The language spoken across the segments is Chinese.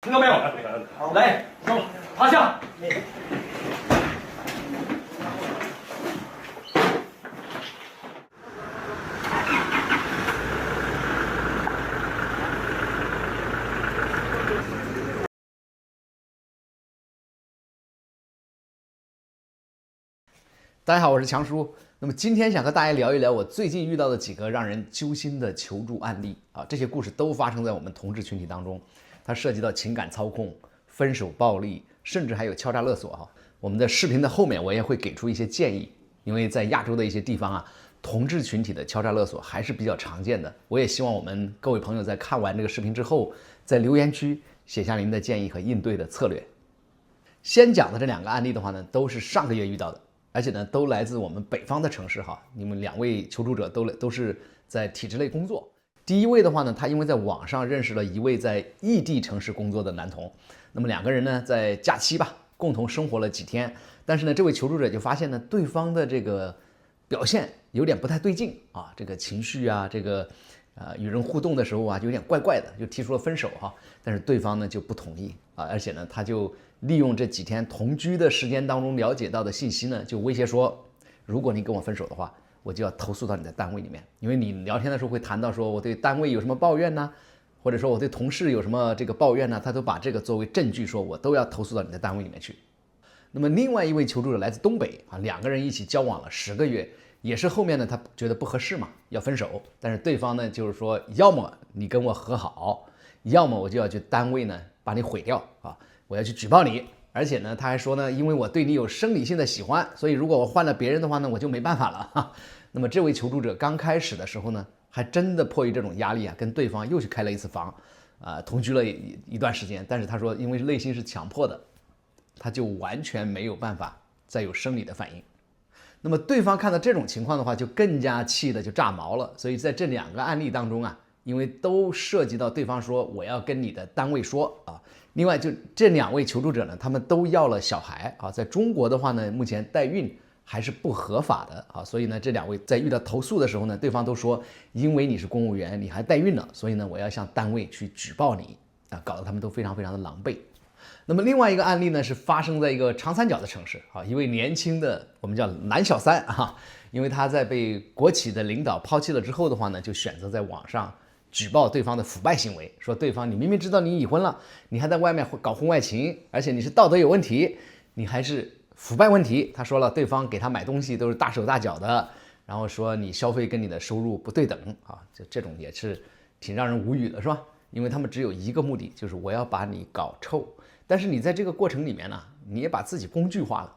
听到没有？来，走，趴下。大家好，我是强叔。那么今天想和大家聊一聊我最近遇到的几个让人揪心的求助案例啊，这些故事都发生在我们同志群体当中，它涉及到情感操控、分手暴力，甚至还有敲诈勒索哈。我们的视频的后面我也会给出一些建议，因为在亚洲的一些地方啊，同志群体的敲诈勒索还是比较常见的。我也希望我们各位朋友在看完这个视频之后，在留言区写下您的建议和应对的策略。先讲的这两个案例的话呢，都是上个月遇到的。而且呢，都来自我们北方的城市哈。你们两位求助者都是在体制内工作。第一位的话呢，他因为在网上认识了一位在异地城市工作的男童，那么两个人呢在假期吧共同生活了几天，但是呢，这位求助者就发现呢，对方的这个表现有点不太对劲啊，这个情绪啊，这个与人互动的时候啊，就有点怪怪的，就提出了分手哈。但是对方呢就不同意啊，而且呢，他就利用这几天同居的时间当中了解到的信息呢，就威胁说，如果你跟我分手的话，我就要投诉到你的单位里面，因为你聊天的时候会谈到说我对单位有什么抱怨呢，或者说我对同事有什么这个抱怨呢，他都把这个作为证据，说我都要投诉到你的单位里面去。那么另外一位求助者来自东北啊，两个人一起交往了10个月，也是后面呢他觉得不合适嘛，要分手，但是对方呢就是说，要么你跟我和好，要么我就要去单位呢把你毁掉啊。我要去举报你，而且呢，他还说呢，因为我对你有生理性的喜欢，所以如果我换了别人的话呢，我就没办法了哈。那么这位求助者刚开始的时候呢，还真的迫于这种压力啊，跟对方又去开了一次房，同居了一段时间。但是他说，因为内心是强迫的，他就完全没有办法再有生理的反应。那么对方看到这种情况的话，就更加气的就炸毛了。所以在这两个案例当中啊，因为都涉及到对方说我要跟你的单位说啊。另外，就这两位求助者呢，他们都要了小孩啊，在中国的话呢，目前代孕还是不合法的啊，所以呢，这两位在遇到投诉的时候呢，对方都说，因为你是公务员，你还代孕了，所以呢，我要向单位去举报你啊，搞得他们都非常非常的狼狈。那么另外一个案例呢，是发生在一个长三角的城市啊，一位年轻的我们叫男小三啊，因为他在被国企的领导抛弃了之后的话呢，就选择在网上举报对方的腐败行为，说对方你明明知道你已婚了，你还在外面搞婚外情，而且你是道德有问题，你还是腐败问题。他说了，对方给他买东西都是大手大脚的，然后说你消费跟你的收入不对等啊，这种也是挺让人无语的，是吧？因为他们只有一个目的，就是我要把你搞臭。但是你在这个过程里面呢，你也把自己工具化了，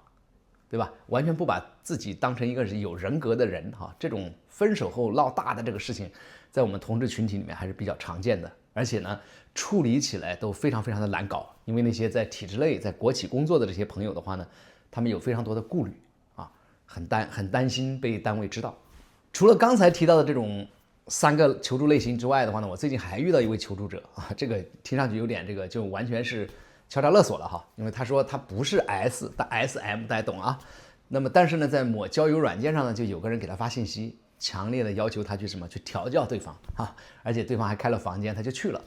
对吧？完全不把自己当成一个有人格的人哈。这种分手后闹大的这个事情，在我们同志群体里面还是比较常见的，而且呢，处理起来都非常非常的难搞。因为那些在体制内、在国企工作的这些朋友的话呢，他们有非常多的顾虑啊，很担心被单位知道。除了刚才提到的这种3个求助类型之外的话呢，我最近还遇到一位求助者啊，这个听上去有点这个就完全是敲诈勒索了哈，因为他说他不是 S， 但 SM 大家懂啊。那么但是呢，在某交友软件上呢，就有个人给他发信息，强烈的要求他去去调教对方啊，而且对方还开了房间，他就去了。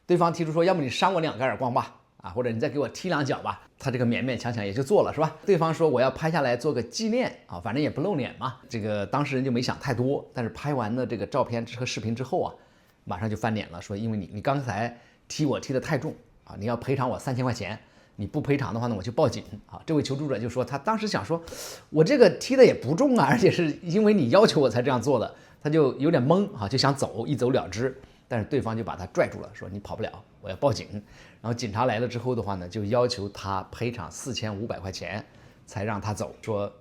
对方提出说，要么你扇我2个耳光吧，啊，或者你再给我踢2脚吧。他这个勉勉强强也就做了，是吧？对方说我要拍下来做个纪念啊，反正也不露脸嘛。这个当事人就没想太多，但是拍完了这个照片和视频之后啊，马上就翻脸了，说因为你刚才踢我踢得太重啊，你要赔偿我3000块钱。你不赔偿的话呢，我就报警啊！这位求助者就说，他当时想说，我这个踢的也不重啊，而且是因为你要求我才这样做的，他就有点懵啊，就想走，一走了之。但是对方就把他拽住了，说你跑不了，我要报警。然后警察来了之后的话呢，就要求他赔偿4500块钱，才让他走。说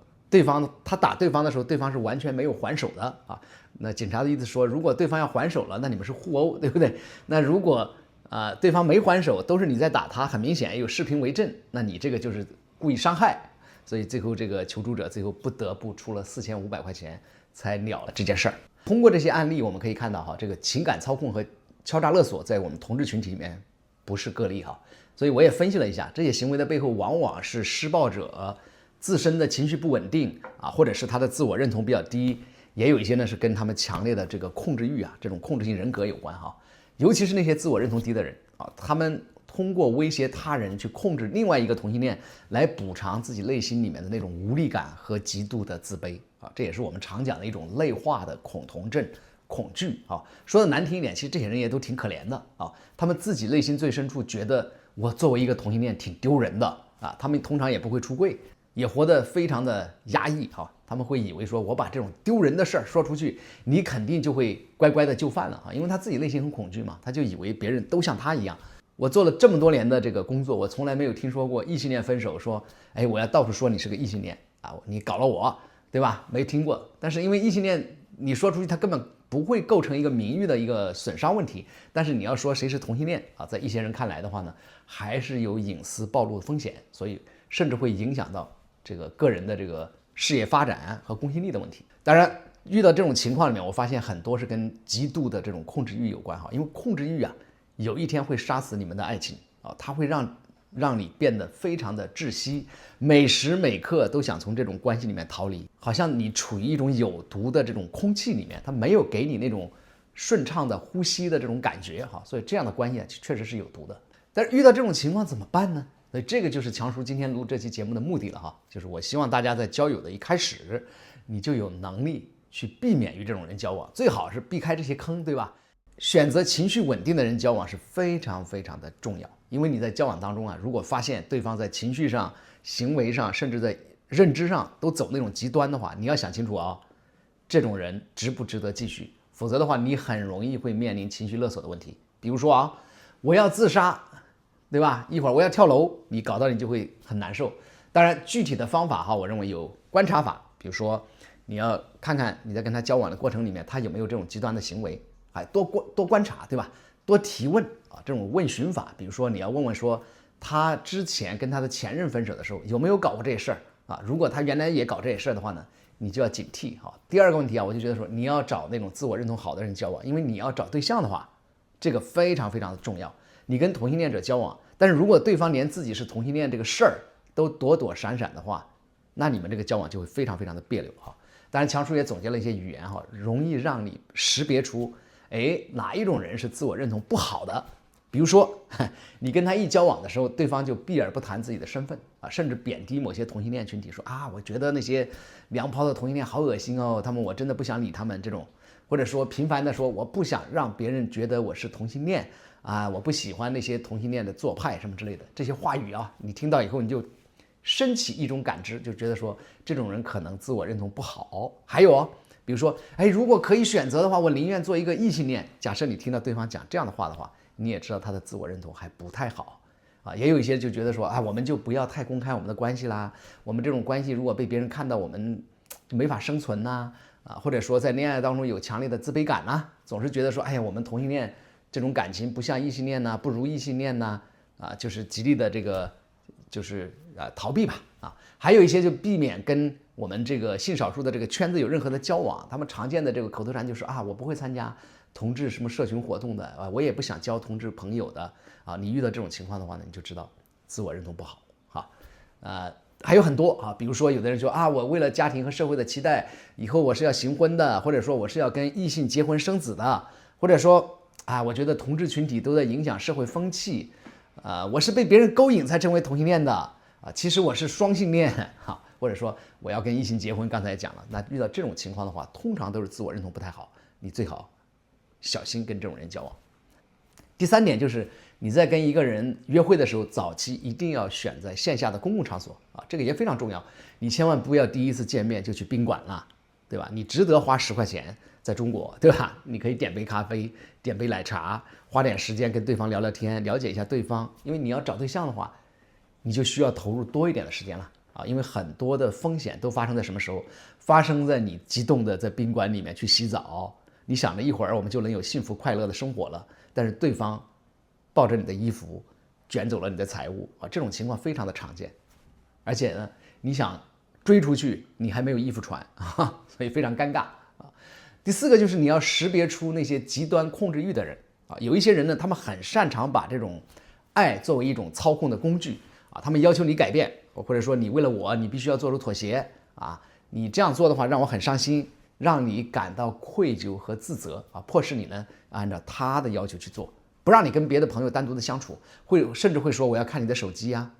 他打对方的时候，对方是完全没有还手的啊。那警察的意思说，如果对方要还手了，那你们是互殴，对不对？那如果对方没还手，都是你在打他，很明显有视频为证，那你这个就是故意伤害。所以最后这个求助者最后不得不出了4500块钱才了了这件事儿。通过这些案例，我们可以看到哈，这个情感操控和敲诈勒索在我们同志群体里面不是个例哈。所以我也分析了一下，这些行为的背后往往是施暴者自身的情绪不稳定啊，或者是他的自我认同比较低，也有一些呢是跟他们强烈的这个控制欲啊，这种控制性人格有关哈。尤其是那些自我认同低的人啊，他们通过威胁他人去控制另外一个同性恋，来补偿自己内心里面的那种无力感和极度的自卑啊，这也是我们常讲的一种内化的恐同症、恐惧啊。说的难听一点，其实这些人也都挺可怜的啊，他们自己内心最深处觉得我作为一个同性恋挺丢人的啊，他们通常也不会出柜，也活得非常的压抑啊。他们会以为说我把这种丢人的事儿说出去，你肯定就会乖乖的就范了啊，因为他自己内心很恐惧嘛，他就以为别人都像他一样。我做了这么多年的这个工作，我从来没有听说过异性恋分手说，哎，我要到处说你是个异性恋啊，你搞了我，对吧？没听过。但是因为异性恋，你说出去他根本不会构成一个名誉的一个损伤问题，但是你要说谁是同性恋啊，在一些人看来的话呢，还是有隐私暴露的风险，所以甚至会影响到这个个人的这个事业发展和公信力的问题。当然，遇到这种情况里面，我发现很多是跟极度的这种控制欲有关哈，因为控制欲啊，有一天会杀死你们的爱情啊，它会让你变得非常的窒息，每时每刻都想从这种关系里面逃离，好像你处于一种有毒的这种空气里面，它没有给你那种顺畅的呼吸的这种感觉哈，所以这样的关系啊，确实是有毒的。但是遇到这种情况怎么办呢？所以这个就是强叔今天录这期节目的目的了哈，就是我希望大家在交友的一开始，你就有能力去避免与这种人交往，最好是避开这些坑，对吧？选择情绪稳定的人交往是非常非常的重要，因为你在交往当中啊，如果发现对方在情绪上、行为上，甚至在认知上都走那种极端的话，你要想清楚啊，这种人值不值得继续，否则的话，你很容易会面临情绪勒索的问题。比如说啊，我要自杀，对吧？一会儿我要跳楼，你搞到你就会很难受。当然，具体的方法哈，我认为有观察法，比如说你要看看你在跟他交往的过程里面，他有没有这种极端的行为，哎，多观察，对吧？多提问啊，这种问询法，比如说你要问问说，他之前跟他的前任分手的时候有没有搞过这些事儿啊？如果他原来也搞这些事儿的话呢，你就要警惕哈。第二个问题啊，我就觉得说你要找那种自我认同好的人交往，因为你要找对象的话，这个非常非常的重要。你跟同性恋者交往，但是如果对方连自己是同性恋这个事儿都躲躲闪闪的话，那你们这个交往就会非常非常的别扭哈。当然，强叔也总结了一些语言哈，容易让你识别出，哎，哪一种人是自我认同不好的。比如说，你跟他一交往的时候，对方就避而不谈自己的身份啊，甚至贬低某些同性恋群体，说啊，我觉得那些娘炮的同性恋好恶心哦，我真的不想理他们这种，或者说频繁的说我不想让别人觉得我是同性恋啊，我不喜欢那些同性恋的做派什么之类的这些话语啊，你听到以后你就升起一种感知，就觉得说这种人可能自我认同不好。还有哦，比如说，哎，如果可以选择的话，我宁愿做一个异性恋。假设你听到对方讲这样的话的话，你也知道他的自我认同还不太好啊。也有一些就觉得说啊，我们就不要太公开我们的关系啦，我们这种关系如果被别人看到，我们就没法生存呐啊，或者说在恋爱当中有强烈的自卑感呐，总是觉得说，哎呀，我们同性恋这种感情不像异性恋呐，不如异性恋呐啊，就是极力的这个就是逃避吧啊。还有一些就避免跟我们这个性少数的这个圈子有任何的交往，他们常见的这个口头禅就是啊，我不会参加同志什么社群活动的啊，我也不想交同志朋友的啊。你遇到这种情况的话呢，你就知道自我认同不好哈。还有很多啊，比如说有的人说啊，我为了家庭和社会的期待，以后我是要行婚的，或者说我是要跟异性结婚生子的，或者说啊，我觉得同志群体都在影响社会风气，我是被别人勾引才成为同性恋的啊，其实我是双性恋哈。或者说我要跟异性结婚，刚才也讲了，那遇到这种情况的话，通常都是自我认同不太好，你最好小心跟这种人交往。第三点就是你在跟一个人约会的时候，早期一定要选在线下的公共场所啊，这个也非常重要。你千万不要第一次见面就去宾馆了，对吧？你值得花10块钱，在中国，对吧？你可以点杯咖啡，点杯奶茶，花点时间跟对方聊聊天，了解一下对方。因为你要找对象的话，你就需要投入多一点的时间了。啊，因为很多的风险都发生在什么时候？发生在你激动的在宾馆里面去洗澡，你想着一会儿我们就能有幸福快乐的生活了，但是对方抱着你的衣服卷走了你的财物啊，这种情况非常的常见。而且呢，你想追出去，你还没有衣服穿啊，所以非常尴尬啊。第四个就是你要识别出那些极端控制欲的人啊，有一些人呢，他们很擅长把这种爱作为一种操控的工具啊，他们要求你改变。或者说你为了我，你必须要做出妥协啊！你这样做的话，让我很伤心，让你感到愧疚和自责啊，迫使你呢按照他的要求去做不让你跟别的朋友单独的相处，甚至会说我要看你的手机呀，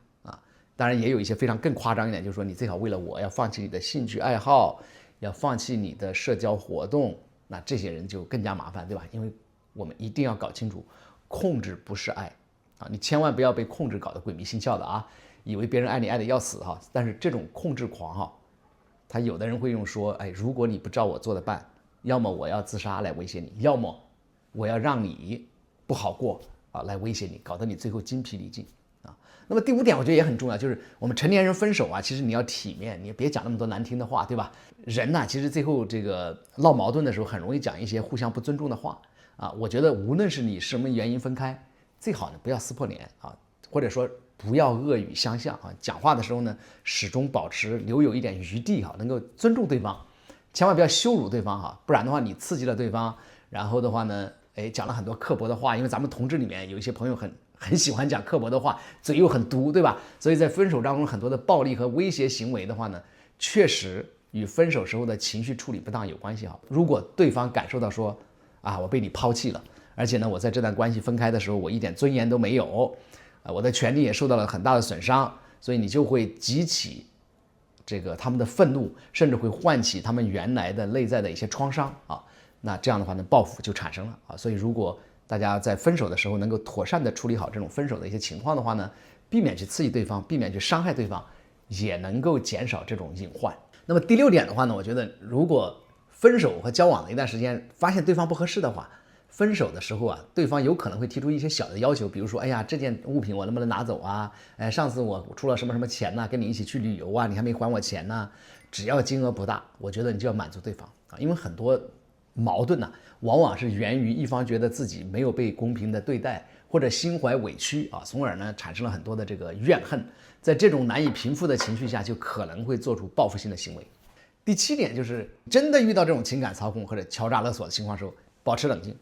当然也有一些非常更夸张一点，就是说你最好为了我要放弃你的兴趣爱好，要放弃你的社交活动，那这些人就更加麻烦，对吧？因为我们一定要搞清楚，控制不是爱你千万不要被控制搞得鬼迷心窍的以为别人爱你爱得要死但是这种控制狂他有的人会用说，如果你不照我做的办，要么我要自杀来威胁你，要么我要让你不好过来威胁你，搞得你最后精疲力尽那么第5点我觉得也很重要，就是我们成年人分手其实你要体面，你别讲那么多难听的话，对吧？人其实最后这个闹矛盾的时候很容易讲一些互相不尊重的话我觉得无论是你什么原因分开，最好呢不要撕破脸或者说不要恶语相向讲话的时候呢始终保持留有一点余地能够尊重对方，千万不要羞辱对方不然的话你刺激了对方，然后的话呢讲了很多刻薄的话，因为咱们同志里面有一些朋友很喜欢讲刻薄的话，嘴又很毒，对吧？所以在分手当中很多的暴力和威胁行为的话呢，确实与分手时候的情绪处理不当有关系如果对方感受到说我被你抛弃了，而且呢我在这段关系分开的时候我一点尊严都没有我的权利也受到了很大的损伤，所以你就会激起这个他们的愤怒，甚至会唤起他们原来的内在的一些创伤那这样的话呢报复就产生了所以如果大家在分手的时候能够妥善的处理好这种分手的一些情况的话呢，避免去刺激对方，避免去伤害对方，也能够减少这种隐患。那么第6点的话呢，我觉得如果分手和交往的一段时间发现对方不合适的话，分手的时候对方有可能会提出一些小的要求，比如说这件物品我能不能拿走上次我出了什么什么钱跟你一起去旅游你还没还我钱只要金额不大，我觉得你就要满足对方因为很多矛盾往往是源于一方觉得自己没有被公平的对待，或者心怀委屈从而呢产生了很多的这个怨恨，在这种难以平复的情绪下，就可能会做出报复性的行为。第7点就是真的遇到这种情感操控或者敲诈勒索的情况时候，保持冷静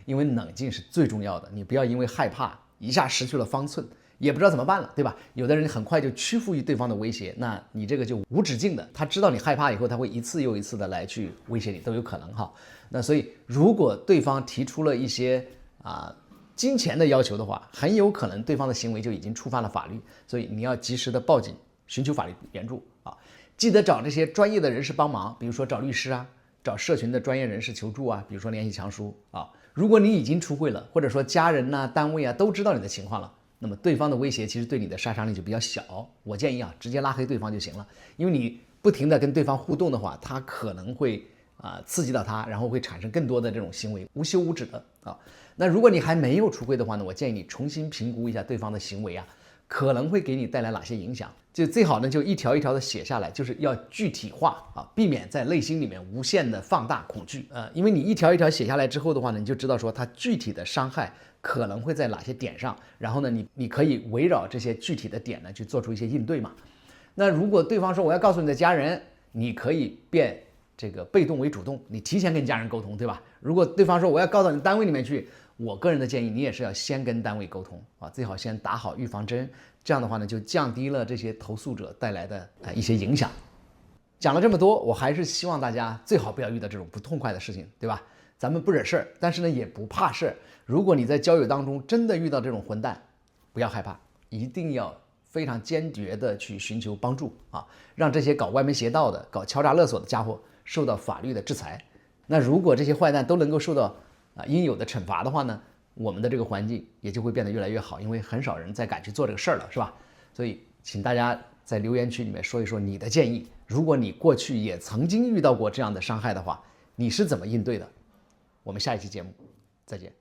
因为冷静是最重要的，你不要因为害怕一下失去了方寸，也不知道怎么办了，对吧？有的人很快就屈服于对方的威胁，那你这个就无止境的，他知道你害怕以后，他会一次又一次的来去威胁你，都有可能那所以如果对方提出了一些金钱的要求的话，很有可能对方的行为就已经触犯了法律，所以你要及时的报警，寻求法律援助记得找这些专业的人士帮忙，比如说找律师找社群的专业人士求助比如说联系强叔如果你已经出柜了，或者说家人单位都知道你的情况了，那么对方的威胁其实对你的杀伤力就比较小，我建议直接拉黑对方就行了，因为你不停的跟对方互动的话，他可能会刺激到他，然后会产生更多的这种行为，无休无止的那如果你还没有出柜的话呢，我建议你重新评估一下对方的行为可能会给你带来哪些影响，就最好呢就一条一条的写下来，就是要具体化避免在内心里面无限的放大恐惧因为你一条一条写下来之后的话呢，你就知道说它具体的伤害可能会在哪些点上，然后呢你可以围绕这些具体的点呢去做出一些应对嘛。那如果对方说我要告诉你的家人，你可以变这个被动为主动，你提前跟家人沟通，对吧？如果对方说我要告到你单位里面去，我个人的建议你也是要先跟单位沟通最好先打好预防针，这样的话呢就降低了这些投诉者带来的一些影响。讲了这么多，我还是希望大家最好不要遇到这种不痛快的事情，对吧？咱们不惹事儿，但是呢也不怕事儿。如果你在交友当中真的遇到这种混蛋，不要害怕，一定要非常坚决的去寻求帮助让这些搞歪门邪道的、搞敲诈勒索的家伙受到法律的制裁。那如果这些坏蛋都能够受到应有的惩罚的话呢，我们的这个环境也就会变得越来越好，因为很少人再敢去做这个事儿了，是吧？所以请大家在留言区里面说一说你的建议，如果你过去也曾经遇到过这样的伤害的话，你是怎么应对的？我们下一期节目再见。